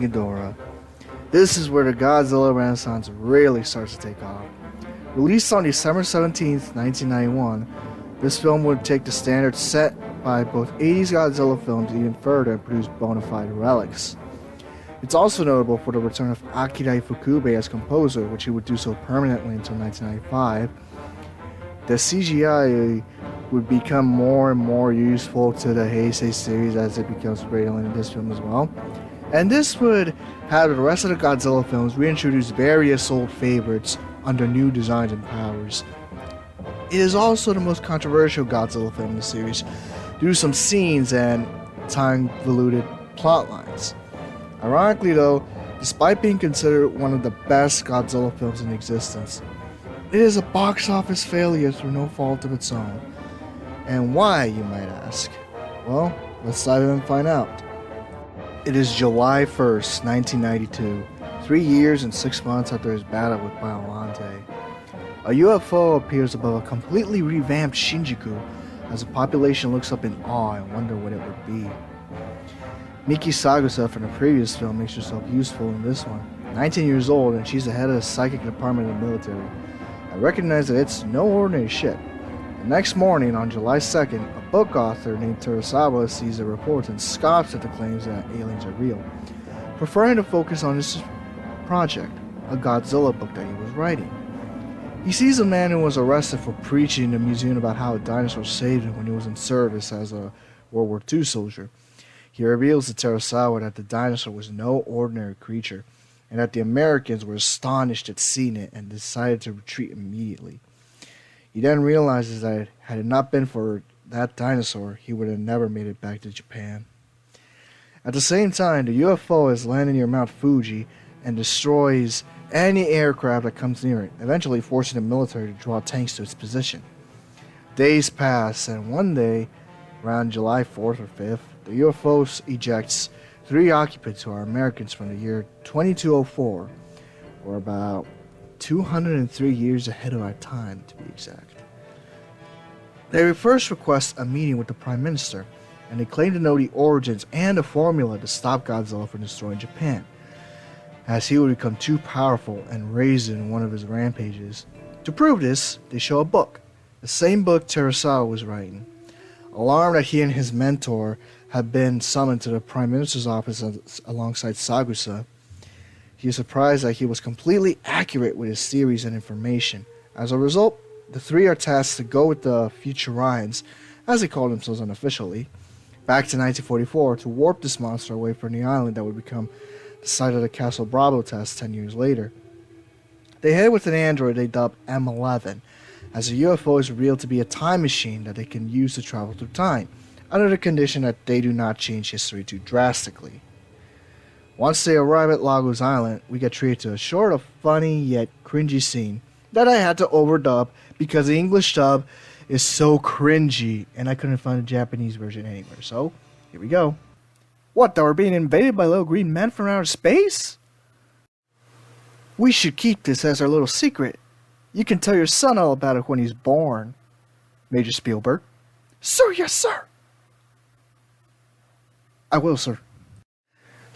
Ghidorah. This is where the Godzilla Renaissance really starts to take off. Released on December 17th, 1991, this film would take the standards set by both 80s Godzilla films even further and produce bona fide relics. It's also notable for the return of Akira Ifukube as composer, which he would do so permanently until 1995. The CGI would become more and more useful to the Heisei series as it becomes prevalent in this film as well. And this would have the rest of the Godzilla films reintroduce various old favorites under new designs and powers. It is also the most controversial Godzilla film in the series due to some scenes and time-diluted plot lines. Ironically though, despite being considered one of the best Godzilla films in existence, it is a box office failure through no fault of its own. And why, you might ask? Well, let's dive in and find out. It is July 1st, 1992, 3 years and 6 months after his battle with Biollante. A UFO appears above a completely revamped Shinjuku as the population looks up in awe and wonder what it would be. Miki Sagusa from the previous film makes herself useful in this one. 19 years old, and she's the head of the psychic department of the military. I recognize that it's no ordinary ship. The next morning, on July 2nd, a book author named Terasawa sees the reports and scoffs at the claims that aliens are real, preferring to focus on his project, a Godzilla book that he was writing. He sees a man who was arrested for preaching in a museum about how a dinosaur saved him when he was in service as a World War II soldier. He reveals to Terasawa that the dinosaur was no ordinary creature, and that the Americans were astonished at seeing it and decided to retreat immediately. He then realizes that had it not been for that dinosaur, he would have never made it back to Japan. At the same time, the UFO has landed near Mount Fuji and destroys any aircraft that comes near it, eventually forcing the military to draw tanks to its position. Days pass, and one day, around July 4th or 5th, the UFO ejects 3 occupants who are Americans from the year 2204, or about 203 years ahead of our time, to be exact. They first request a meeting with the Prime Minister, and they claim to know the origins and the formula to stop Godzilla from destroying Japan, as he would become too powerful and raised in one of his rampages. To prove this, they show a book, the same book Terasawa was writing. Alarmed that he and his mentor had been summoned to the Prime Minister's office alongside Sagusa, he is surprised that he was completely accurate with his theories and information. As a result, the 3 are tasked to go with the Futurians, as they call themselves unofficially, back to 1944 to warp this monster away from the island that would become the site of the Castle Bravo test 10 years later. They head with an android they dub M11, as the UFO is revealed to be a time machine that they can use to travel through time, under the condition that they do not change history too drastically. Once they arrive at Lagos Island, we get treated to a short of funny yet cringy scene that I had to overdub because the English dub is so cringy and I couldn't find a Japanese version anywhere. So, here we go. What, that we're being invaded by little green men from outer space? We should keep this as our little secret. You can tell your son all about it when he's born. Major Spielberg. Sir, yes, sir. I will, sir.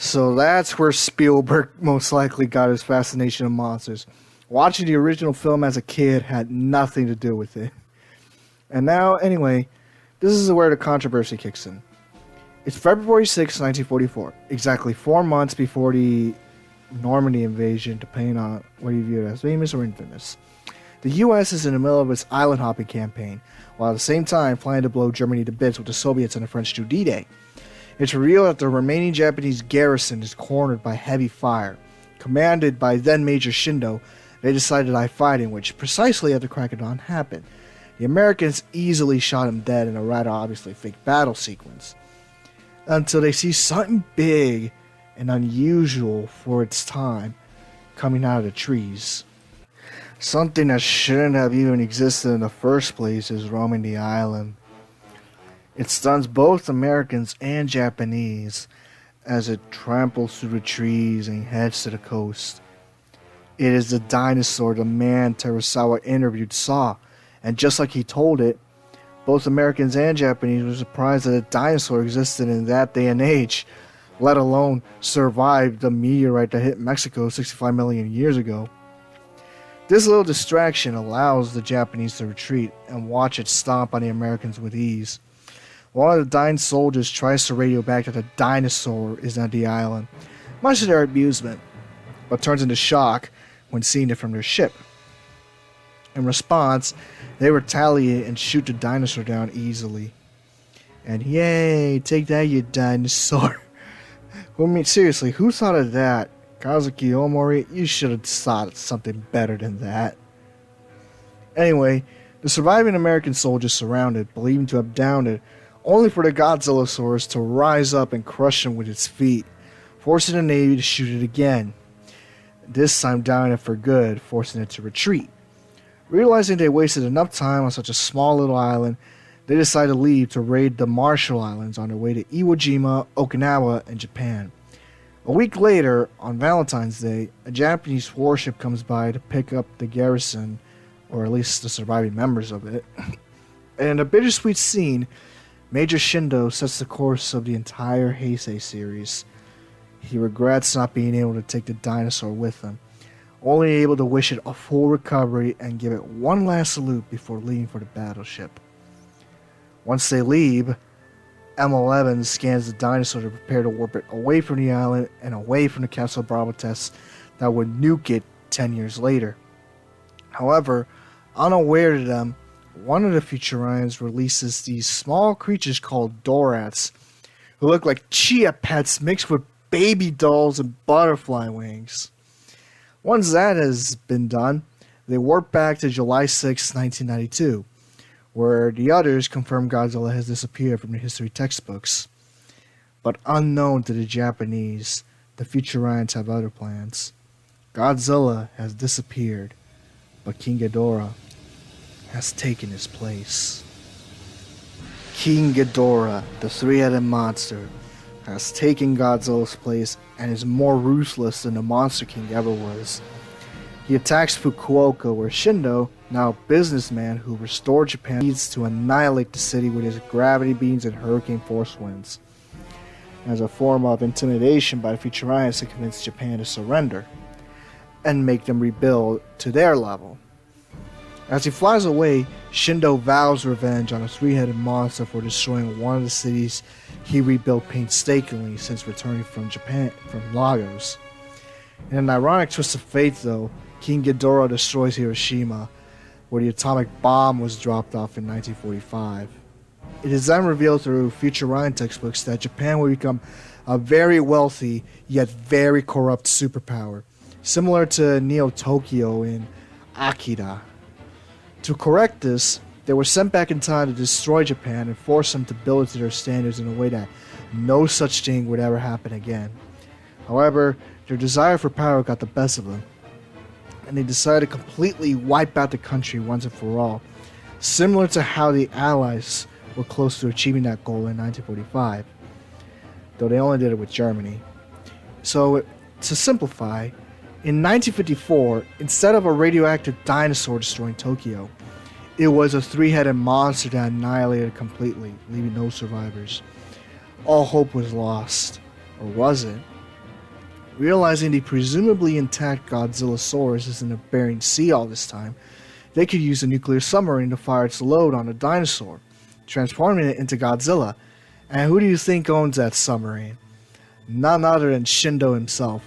So that's where Spielberg most likely got his fascination of monsters. Watching the original film as a kid had nothing to do with it. And now, anyway, this is where the controversy kicks in. It's February 6, 1944, exactly 4 months before the Normandy invasion, depending on whether you view it as famous or infamous. The US is in the middle of its island hopping campaign, while at the same time planning to blow Germany to bits with the Soviets and the French do D-Day. It's revealed that the remaining Japanese garrison is cornered by heavy fire. Commanded by then Major Shindo, they decided to die fighting, which precisely at the crack of dawn happened. The Americans easily shot him dead in a rather obviously fake battle sequence, until they see something big and unusual for its time coming out of the trees. Something that shouldn't have even existed in the first place is roaming the island. It stuns both Americans and Japanese as it tramples through the trees and heads to the coast. It is the dinosaur the man Terasawa interviewed saw, and just like he told it, both Americans and Japanese were surprised that a dinosaur existed in that day and age. let alone survive the meteorite that hit Mexico 65 million years ago. This little distraction allows the Japanese to retreat and watch it stomp on the Americans with ease. One of the dying soldiers tries to radio back that a dinosaur is at the island, much to their amusement, but turns into shock when seeing it from their ship. In response, they retaliate and shoot the dinosaur down easily. And yay, take that, you dinosaur. I mean, seriously, who thought of that? Kazuki Omori, you should have thought of something better than that. Anyway, the surviving American soldiers surrounded, believing to have downed it, only for the Godzillasaurus to rise up and crush him with its feet, forcing the Navy to shoot it again. This time downing it for good, forcing it to retreat. Realizing they wasted enough time on such a small little island, they decided to leave to raid the Marshall Islands on their way to Iwo Jima, Okinawa, and Japan. A week later, on Valentine's Day, a Japanese warship comes by to pick up the garrison, or at least the surviving members of it. And in a bittersweet scene, Major Shindo sets the course of the entire Heisei series. He regrets not being able to take the dinosaur with him, only able to wish it a full recovery and give it one last salute before leaving for the battleship. Once they leave, M11 scans the dinosaur to prepare to warp it away from the island and away from the Castle Bravo tests that would nuke it 10 years later. However, unaware to them, one of the Futurians releases these small creatures called Dorats, who look like chia pets mixed with baby dolls and butterfly wings. Once that has been done, they warp back to July 6, 1992, where the others confirm Godzilla has disappeared from the history textbooks. But unknown to the Japanese, the Futurians have other plans. Godzilla has disappeared, but King Ghidorah has taken his place. King Ghidorah, the three-headed monster, has taken Godzilla's place and is more ruthless than the Monster King ever was. He attacks Fukuoka, where Shindo, now a businessman who restored Japan, needs to annihilate the city with his gravity beams and hurricane force winds, as a form of intimidation by the Futurians to convince Japan to surrender and make them rebuild to their level. As he flies away, Shindo vows revenge on a three-headed monster for destroying one of the cities he rebuilt painstakingly since returning from Lagos. In an ironic twist of fate, though, King Ghidorah destroys Hiroshima, where the atomic bomb was dropped off in 1945. It is then revealed through Futurian textbooks that Japan will become a very wealthy yet very corrupt superpower, similar to Neo-Tokyo in Akira. To correct this, they were sent back in time to destroy Japan and force them to build it to their standards in a way that no such thing would ever happen again. However, their desire for power got the best of them, and they decided to completely wipe out the country once and for all, similar to how the Allies were close to achieving that goal in 1945, though they only did it with Germany. So, to simplify, in 1954, instead of a radioactive dinosaur destroying Tokyo, it was a three-headed monster that annihilated completely, leaving no survivors. All hope was lost. Or was it? Realizing the presumably intact Godzillasaurus is in the Bering Sea all this time, they could use a nuclear submarine to fire its load on the dinosaur, transforming it into Godzilla. And who do you think owns that submarine? None other than Shindo himself.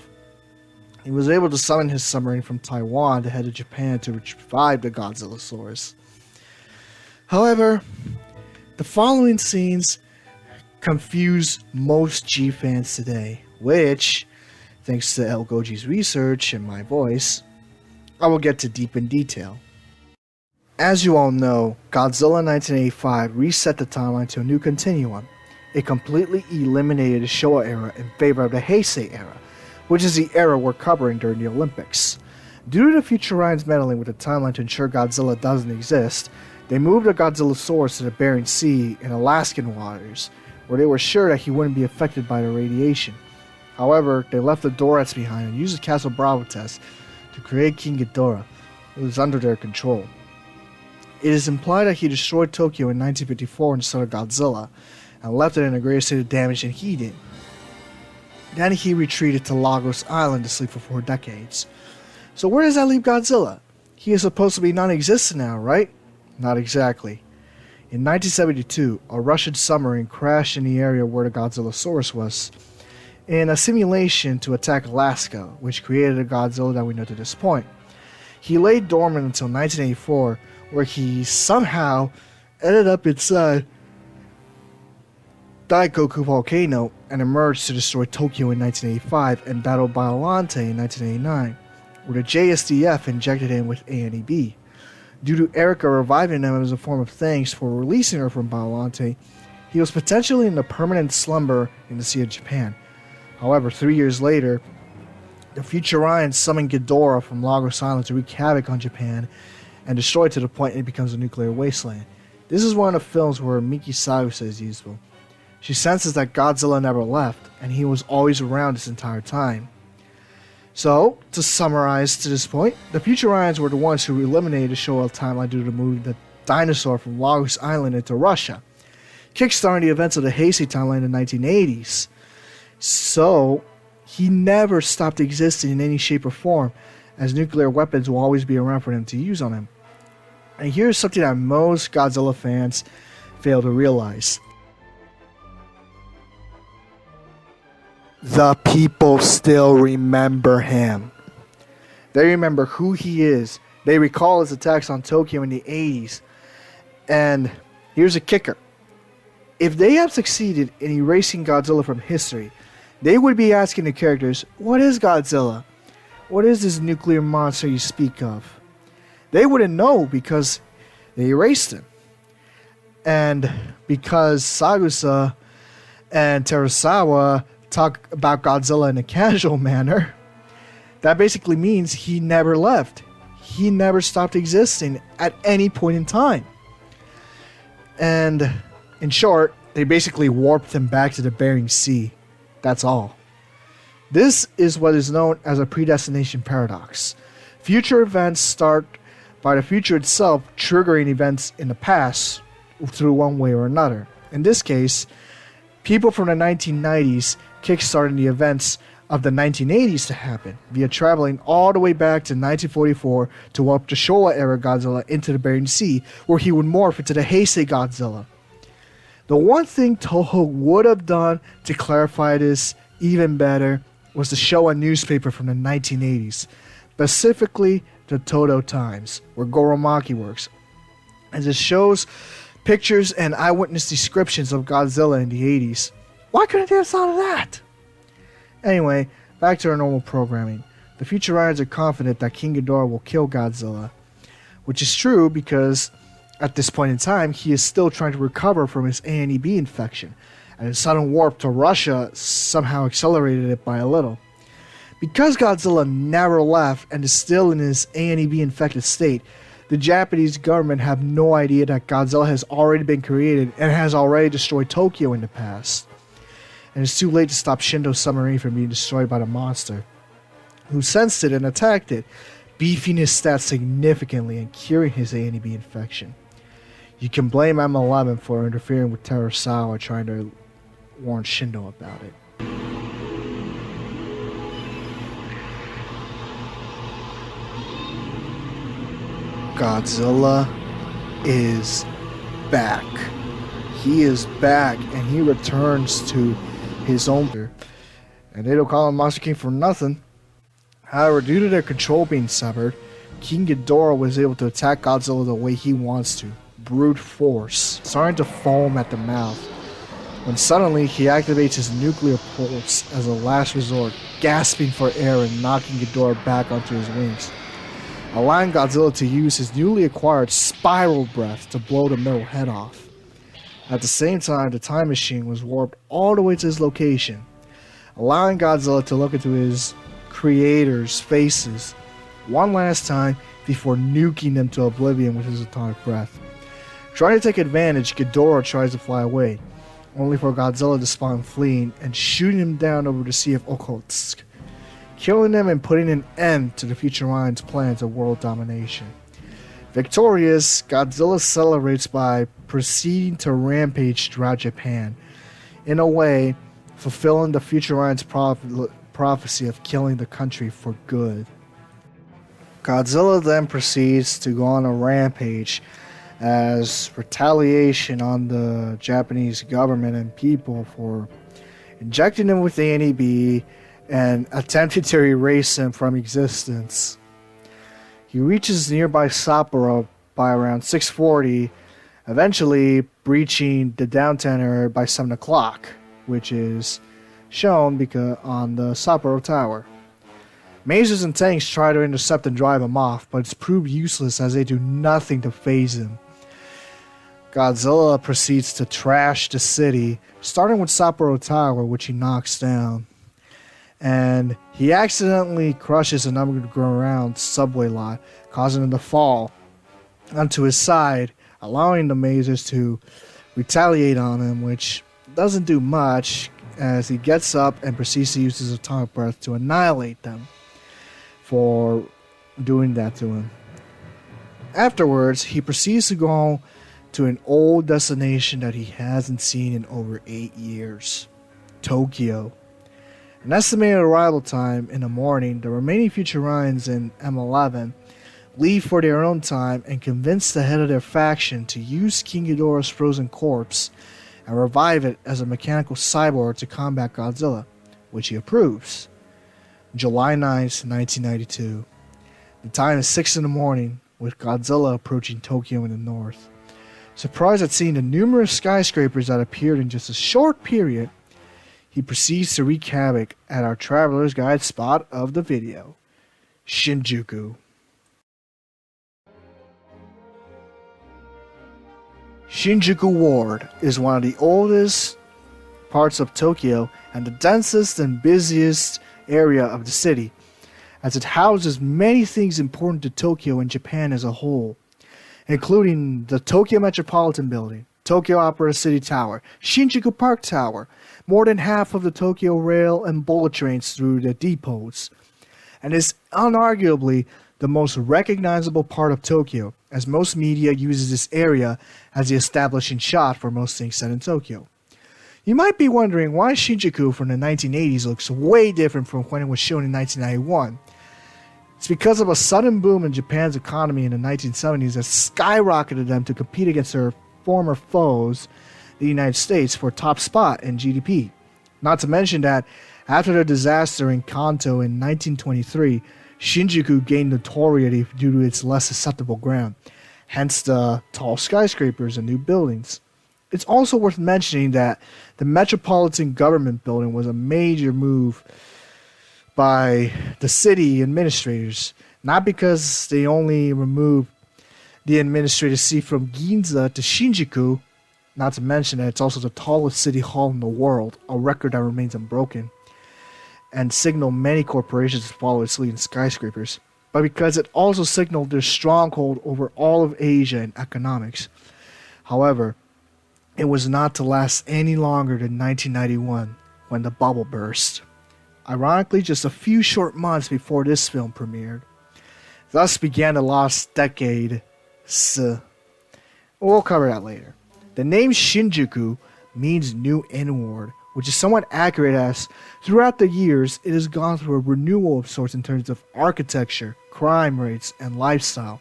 He was able to summon his submarine from Taiwan to head to Japan to revive the Godzillasaurus. However, the following scenes confuse most G fans today, which, thanks to ElGoji's research and my voice, I will get to deep in detail. As you all know, Godzilla 1985 reset the timeline to a new continuum. It completely eliminated the Showa era in favor of the Heisei era, which is the era we're covering during the Olympics. Due to the Futurians meddling with the timeline to ensure Godzilla doesn't exist, they moved the Godzillasaurus to the Bering Sea in Alaskan waters, where they were sure that he wouldn't be affected by the radiation. However, they left the Dorats behind and used the Castle Bravo test to create King Ghidorah, who was under their control. It is implied that he destroyed Tokyo in 1954 instead of Godzilla, and left it in a greater state of damage than he did. Then he retreated to Lagos Island to sleep for 4 decades. So where does that leave Godzilla? He is supposed to be non-existent now, right? Not exactly. In 1972, a Russian submarine crashed in the area where the Godzilla source was, in a simulation to attack Alaska, which created the Godzilla that we know to this point. He lay dormant until 1984, where he somehow ended up inside Daikoku volcano and emerged to destroy Tokyo in 1985 and battled Biollante in 1989, where the JSDF injected him with ANEB. Due to Erica reviving him as a form of thanks for releasing her from Biollante, he was potentially in a permanent slumber in the Sea of Japan. However, 3 years later, the Futurians summoned Ghidorah from Lagos Island to wreak havoc on Japan and destroy it to the point it becomes a nuclear wasteland. This is one of the films where Miki Sakusa is useful. She senses that Godzilla never left, and he was always around this entire time. So, to summarize to this point, the Futurians were the ones who eliminated the Showa timeline due to moving the dinosaur from Lagos Island into Russia, kickstarting the events of the Heisei timeline in the 1980s. So, he never stopped existing in any shape or form, as nuclear weapons will always be around for them to use on him. And here's something that most Godzilla fans fail to realize. The people still remember him. They remember who he is. They recall his attacks on Tokyo in the 80s. And here's a kicker. If they have succeeded in erasing Godzilla from history, they would be asking the characters, what is Godzilla? What is this nuclear monster you speak of? They wouldn't know because they erased him. And because Sakusa and Terasawa talk about Godzilla in a casual manner, that basically means he never left. He never stopped existing at any point in time. And in short, they basically warped him back to the Bering Sea. That's all. This is what is known as a predestination paradox. Future events start by the future itself triggering events in the past through one way or another. In this case, people from the 1990s kickstarting the events of the 1980s to happen via traveling all the way back to 1944 to warp the Showa-era Godzilla into the Bering Sea, where he would morph into the Heisei Godzilla. The one thing Toho would have done to clarify this even better was to show a newspaper from the 1980s, specifically the Todo Times, where Goromaki works, as it shows pictures and eyewitness descriptions of Godzilla in the 80s. Why couldn't they have thought of that? Anyway, back to our normal programming. The Futurians are confident that King Ghidorah will kill Godzilla, which is true because at this point in time, he is still trying to recover from his ANEB infection, and his sudden warp to Russia somehow accelerated it by a little. Because Godzilla never left and is still in his ANEB infected state, the Japanese government have no idea that Godzilla has already been created and has already destroyed Tokyo in the past. And it's too late to stop Shindo's submarine from being destroyed by the monster, who sensed it and attacked it, beefing his stats significantly and curing his ANEB infection. You can blame M11 for interfering with Terasawa trying to warn Shindo about it. Godzilla is back. He is back, and he returns to his own. And they don't call him Monster King for nothing. However, due to their control being severed, King Ghidorah was able to attack Godzilla the way he wants to. Brute force, starting to foam at the mouth, when suddenly he activates his nuclear pulse as a last resort, gasping for air and knocking Ghidorah back onto his wings, allowing Godzilla to use his newly acquired spiral breath to blow the middle head off. At the same time, the time machine was warped all the way to his location, allowing Godzilla to look into his creators' faces one last time before nuking them to oblivion with his atomic breath. Trying to take advantage, Ghidorah tries to fly away, only for Godzilla to spawn fleeing and shooting him down over the Sea of Okhotsk, killing them and putting an end to the Futurians' plans of world domination. Victorious, Godzilla celebrates by proceeding to rampage throughout Japan, in a way fulfilling the future Ryan's prophecy of killing the country for good. Godzilla then proceeds to go on a rampage as retaliation on the Japanese government and people for injecting him with the NEB and attempting to erase him from existence. He reaches nearby Sapporo by around 6:40, eventually breaching the downtown area by 7 o'clock, which is shown because on the Sapporo Tower. Mazers and tanks try to intercept and drive him off, but it's proved useless as they do nothing to phase him. Godzilla proceeds to trash the city, starting with Sapporo Tower, which he knocks down. And he accidentally crushes an underground subway lot, causing him to fall onto his side, allowing the Mazers to retaliate on him, which doesn't do much as he gets up and proceeds to use his atomic breath to annihilate them for doing that to him. Afterwards, he proceeds to go to an old destination that he hasn't seen in over 8 years, Tokyo. An estimated arrival time in the morning, the remaining future Ryans in M11 leave for their own time and convince the head of their faction to use King Ghidorah's frozen corpse and revive it as a mechanical cyborg to combat Godzilla, which he approves. July 9th, 1992. The time is 6 in the morning, with Godzilla approaching Tokyo in the north. Surprised at seeing the numerous skyscrapers that appeared in just a short period, he proceeds to wreak havoc at our traveler's guide spot of the video, Shinjuku. Shinjuku Ward is one of the oldest parts of Tokyo and the densest and busiest area of the city, as it houses many things important to Tokyo and Japan as a whole, including the Tokyo Metropolitan Building, Tokyo Opera City Tower, Shinjuku Park Tower, more than half of the Tokyo rail and bullet trains through the depots, and is unarguably the most recognizable part of Tokyo, as most media uses this area as the establishing shot for most things set in Tokyo. You might be wondering why Shinjuku from the 1980s looks way different from when it was shown in 1991. It's because of a sudden boom in Japan's economy in the 1970s that skyrocketed them to compete against their former foes, the United States, for top spot in GDP. Not to mention that after the disaster in Kanto in 1923, Shinjuku gained notoriety due to its less susceptible ground, hence the tall skyscrapers and new buildings. It's also worth mentioning that the Metropolitan Government Building was a major move by the city administrators, not because they only removed the administrative seat from Ginza to Shinjuku, not to mention that it's also the tallest city hall in the world, a record that remains unbroken, and signaled many corporations to follow its lead in skyscrapers, but because it also signaled their stronghold over all of Asia in economics. However, it was not to last any longer than 1991, when the bubble burst. Ironically, just a few short months before this film premiered. Thus began the lost decade. We'll cover that later. The name Shinjuku means new inward, which is somewhat accurate as throughout the years it has gone through a renewal of sorts in terms of architecture, crime rates, and lifestyle.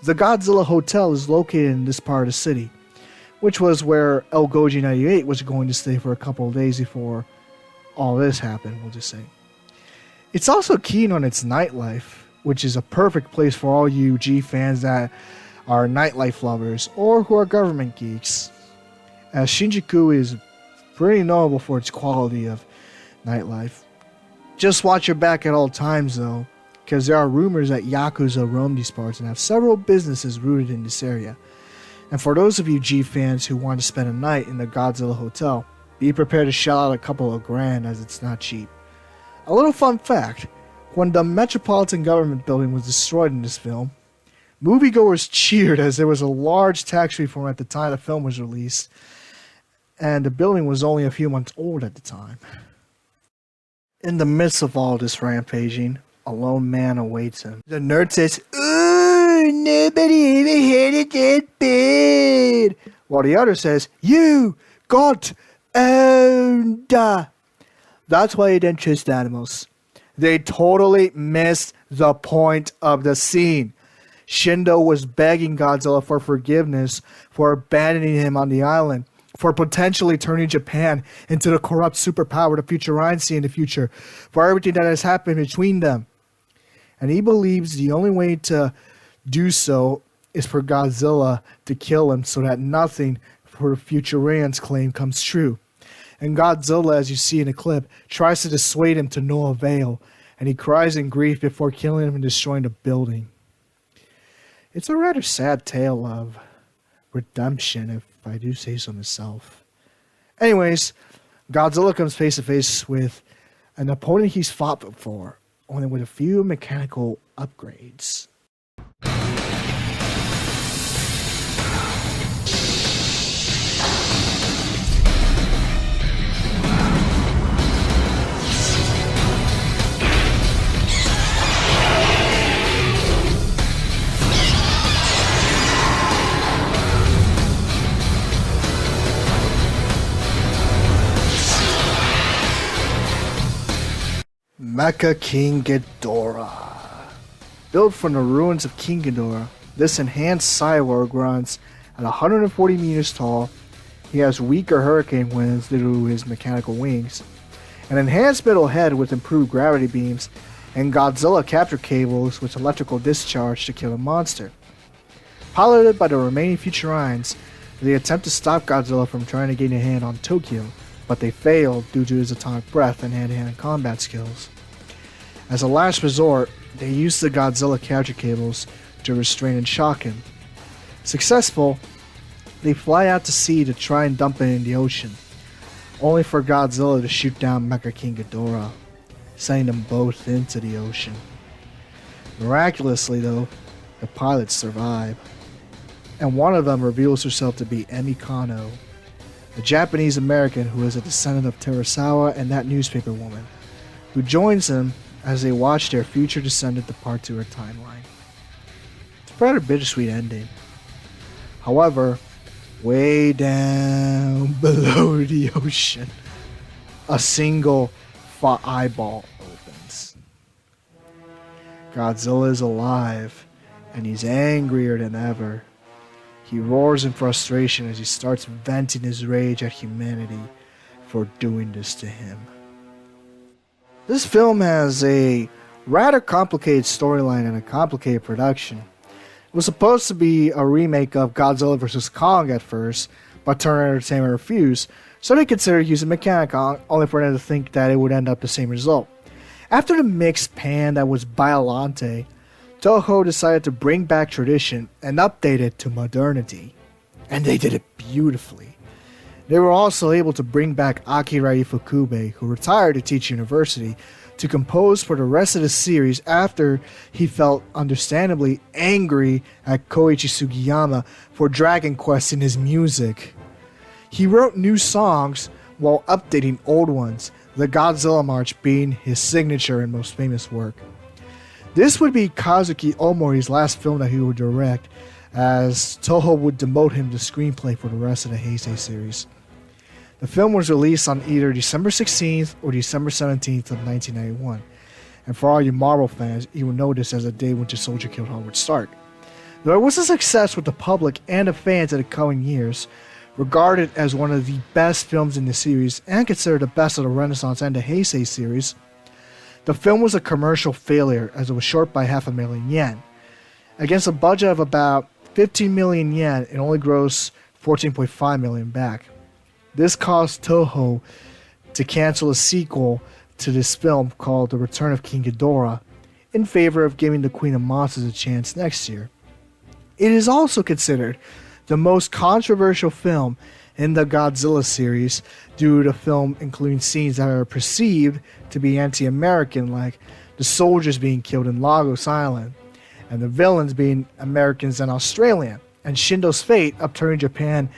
The Godzilla Hotel is located in this part of the city, which was where ElGoji98 was going to stay for a couple of days before all this happened, we'll just say. It's also keen on its nightlife, which is a perfect place for all you G fans that are nightlife lovers or who are government geeks, as Shinjuku is pretty notable for its quality of nightlife. Just watch your back at all times though, because there are rumors that Yakuza roam these parts and have several businesses rooted in this area. And for those of you G fans who want to spend a night in the Godzilla Hotel, be prepared to shell out a couple of grand as it's not cheap. A little fun fact, when the Metropolitan Government Building was destroyed in this film, moviegoers cheered as there was a large tax reform at the time the film was released, and the building was only a few months old at the time. In the midst of all this rampaging, a lone man awaits him. The nerd says, "Ooh, nobody ever had it that bad," while the other says, "You got owned." That's why he didn't chase the animals. They totally missed the point of the scene. Shindo was begging Godzilla for forgiveness for abandoning him on the island, for potentially turning Japan into the corrupt superpower the future Ryan see in the future, for everything that has happened between them. And he believes the only way to do so is for Godzilla to kill him so that nothing for future Ryan's claim comes true. And Godzilla, as you see in the clip, tries to dissuade him to no avail, and he cries in grief before killing him and destroying the building. It's a rather sad tale of redemption, if I do say so myself. Anyways, Godzilla comes face to face with an opponent he's fought before, only with a few mechanical upgrades. Mecha King Ghidorah. Built from the ruins of King Ghidorah, this enhanced cyborg runs at 140 meters tall. He has weaker hurricane winds due to his mechanical wings, an enhanced middle head with improved gravity beams, and Godzilla capture cables with electrical discharge to kill a monster. Piloted by the remaining Futurines, they attempt to stop Godzilla from trying to gain a hand on Tokyo, but they fail due to his atomic breath and hand-to-hand combat skills. As a last resort, they use the Godzilla capture cables to restrain and shock him. Successful, they fly out to sea to try and dump it in the ocean, only for Godzilla to shoot down Mecha King Ghidorah, sending them both into the ocean. Miraculously though, the pilots survive, and one of them reveals herself to be Emi Kano, a Japanese American who is a descendant of Terasawa and that newspaper woman, who joins them as they watch their future descendant depart to her timeline. It's a rather bittersweet ending. However, way down below the ocean, a single eyeball opens. Godzilla is alive, and he's angrier than ever. He roars in frustration as he starts venting his rage at humanity for doing this to him. This film has a rather complicated storyline and a complicated production. It was supposed to be a remake of Godzilla vs. Kong at first, but Turner Entertainment refused, so they considered using Mechanicon, only for them to think that it would end up the same result. After the mixed pan that was Biollante, Toho decided to bring back tradition and update it to modernity. And they did it beautifully. They were also able to bring back Akira Ifukube, who retired to teach university, to compose for the rest of the series after he felt understandably angry at Koichi Sugiyama for Dragon Quest in his music. He wrote new songs while updating old ones, the Godzilla March being his signature and most famous work. This would be Kazuki Omori's last film that he would direct, as Toho would demote him to screenplay for the rest of the Heisei series. The film was released on either December 16th or December 17th of 1991, and for all you Marvel fans, you will know this as a day Winter Soldier killed Howard Stark. Though it was a success with the public and the fans of the coming years, regarded as one of the best films in the series and considered the best of the Renaissance and the Heisei series, the film was a commercial failure as it was short by $500,000 yen. Against a budget of about 15 million yen, it only grossed 14.5 million back. This caused Toho to cancel a sequel to this film called The Return of King Ghidorah in favor of giving the Queen of Monsters a chance next year. It is also considered the most controversial film in the Godzilla series due to the film including scenes that are perceived to be anti-American, like the soldiers being killed in Lagos Island, and the villains being Americans and Australian, and Shindo's fate upturning Japan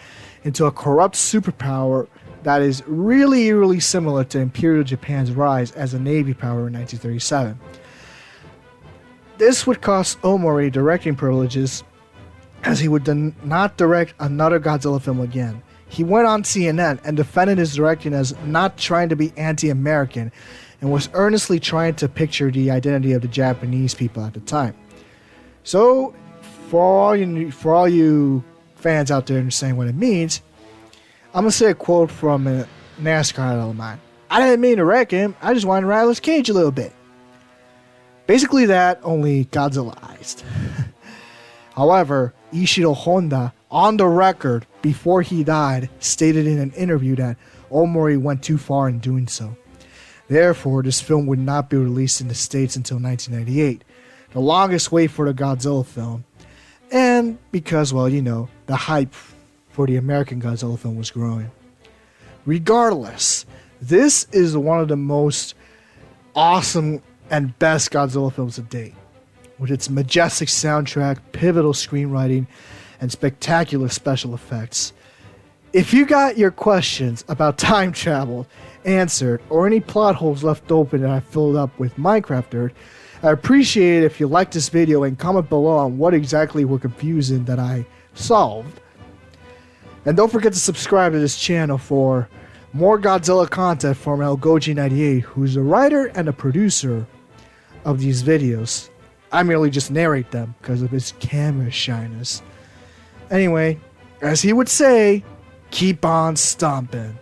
into a corrupt superpower that is really eerily similar to Imperial Japan's rise as a navy power in 1937. This would cost Omori directing privileges, as he would not direct another Godzilla film again. He went on CNN and defended his directing as not trying to be anti-American and was earnestly trying to picture the identity of the Japanese people at the time. So, for all you fans out there understanding what it means, I'm going to say a quote from a NASCAR idol of mine. I didn't mean to wreck him, I just wanted to rattle his cage a little bit. Basically that, only Godzilla-ized. However, Ishiro Honda, on the record, before he died, stated in an interview that Omori went too far in doing so. Therefore, this film would not be released in the States until 1998, the longest wait for the Godzilla film, and because, well, you know, the hype for the American Godzilla film was growing. Regardless, this is one of the most awesome and best Godzilla films to date, with its majestic soundtrack, pivotal screenwriting, and spectacular special effects. If you got your questions about time travel answered, or any plot holes left open that I filled up with Minecraft Nerd, I appreciate it if you like this video and comment below on what exactly were confusing that I solved. And don't forget to subscribe to this channel for more Godzilla content from ElGoji98, who's a writer and a producer of these videos. I merely just narrate them because of his camera shyness. Anyway, as he would say, keep on stomping.